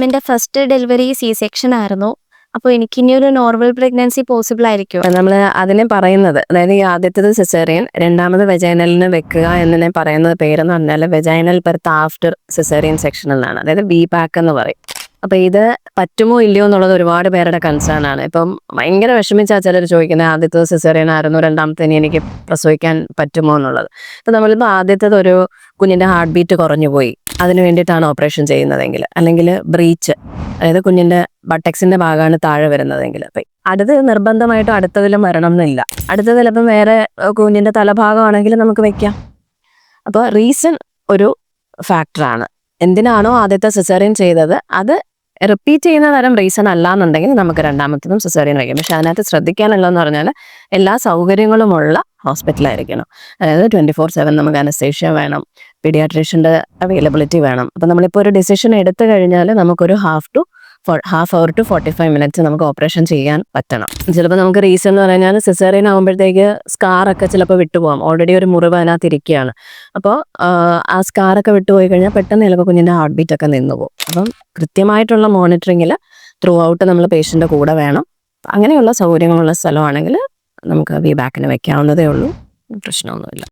മാമിൻ്റെ first delivery C-സെക്ഷൻ ആയിരുന്നു. അപ്പോൾ എനിക്കിനിയൊരു നോർമൽ പ്രഗ്നൻസി പോസിബിൾ ആയിരിക്കും. നമ്മൾ അതിനെ പറയുന്നത്, അതായത് ഈ ആദ്യത്തേത് സിസേറിയൻ, രണ്ടാമത് വെജൈനലിന് വെക്കുക എന്നതിനെ പറയുന്നത് പേരെന്ന് പറഞ്ഞാൽ vaginal birth after caesarean section എന്നാണ്. അതായത് VBAC എന്ന് പറയും. അപ്പോൾ ഇത് പറ്റുമോ ഇല്ലയോ എന്നുള്ളത് ഒരുപാട് പേരുടെ കൺസേൺ ആണ്. ഇപ്പം ഭയങ്കര വിഷമിച്ചാൽ ചിലർ ചോദിക്കുന്നത് ആദ്യത്തേത് സിസേറിയൻ ആയിരുന്നു, രണ്ടാമത്തേന് എനിക്ക് പ്രസവിക്കാൻ പറ്റുമോ എന്നുള്ളത്. അപ്പോൾ നമ്മളിപ്പോൾ ആദ്യത്തേത് ഒരു കുഞ്ഞിൻ്റെ ഹാർട്ട് ബീറ്റ് കുറഞ്ഞു പോയി, അതിന് വേണ്ടിയിട്ടാണ് ഓപ്പറേഷൻ ചെയ്യുന്നതെങ്കിൽ, അല്ലെങ്കിൽ ബ്രീച്ച്, അതായത് കുഞ്ഞിൻ്റെ ബട്ടക്സിൻ്റെ ഭാഗമാണ് താഴെ വരുന്നതെങ്കിൽ, അപ്പം അടുത്ത് നിർബന്ധമായിട്ടും അടുത്തതിലും വരണം എന്നില്ല. അടുത്തത് ചിലപ്പം വേറെ കുഞ്ഞിൻ്റെ തലഭാഗമാണെങ്കിൽ നമുക്ക് വെക്കാം. അപ്പോൾ റീസൺ ഒരു ഫാക്ടറാണ്. എന്തിനാണോ ആദ്യത്തെ സിസേറിയൻ ചെയ്തത് അത് റിപ്പീറ്റ് ചെയ്യുന്ന തരം റീസൺ അല്ല എന്നുണ്ടെങ്കിൽ നമുക്ക് രണ്ടാമത്തതും സിസേറിയൻ വയ്ക്കും. പക്ഷെ അതിനകത്ത് ശ്രദ്ധിക്കാനുള്ളതെന്ന് പറഞ്ഞാൽ എല്ലാ സൗകര്യങ്ങളുമുള്ള ഹോസ്പിറ്റലായിരിക്കണം. അതായത് 24/7 നമുക്ക് അനസ്തേഷ്യ വേണം, പീഡിയാട്രീഷ്യൻ്റെ അവൈലബിലിറ്റി വേണം. അപ്പം നമ്മളിപ്പോൾ ഒരു ഡിസിഷൻ എടുത്തു കഴിഞ്ഞാൽ നമുക്കൊരു ഹാഫ് അവർ ടു 45 മിനിറ്റ്സ് നമുക്ക് ഓപ്പറേഷൻ ചെയ്യാൻ പറ്റണം. ചിലപ്പോൾ നമുക്ക് റീസൺ എന്ന് പറഞ്ഞാൽ സിസേറിയൻ ആകുമ്പോഴത്തേക്ക് സ്കാറൊക്കെ ചിലപ്പോൾ വിട്ടുപോകാം. ഓൾറെഡി ഒരു മുറിവ് അതിനകത്ത് ഇരിക്കുകയാണ്. അപ്പോൾ ആ സ്കാറൊക്കെ വിട്ടുപോയി കഴിഞ്ഞാൽ പെട്ടെന്ന് ചിലപ്പോൾ കുഞ്ഞിൻ്റെ ഹാർട്ട് ബീറ്റ് ഒക്കെ നിന്ന് പോകും. അപ്പം കൃത്യമായിട്ടുള്ള മോണിറ്ററിങ്ങിൽ ത്രൂ ഔട്ട് നമ്മൾ പേഷ്യൻ്റെ കൂടെ വേണം. അങ്ങനെയുള്ള സൗകര്യങ്ങളുള്ള സ്ഥലമാണെങ്കിൽ നമുക്ക് VBACന് വെക്കാവുന്നതേ ഉള്ളൂ, പ്രശ്നമൊന്നുമില്ല.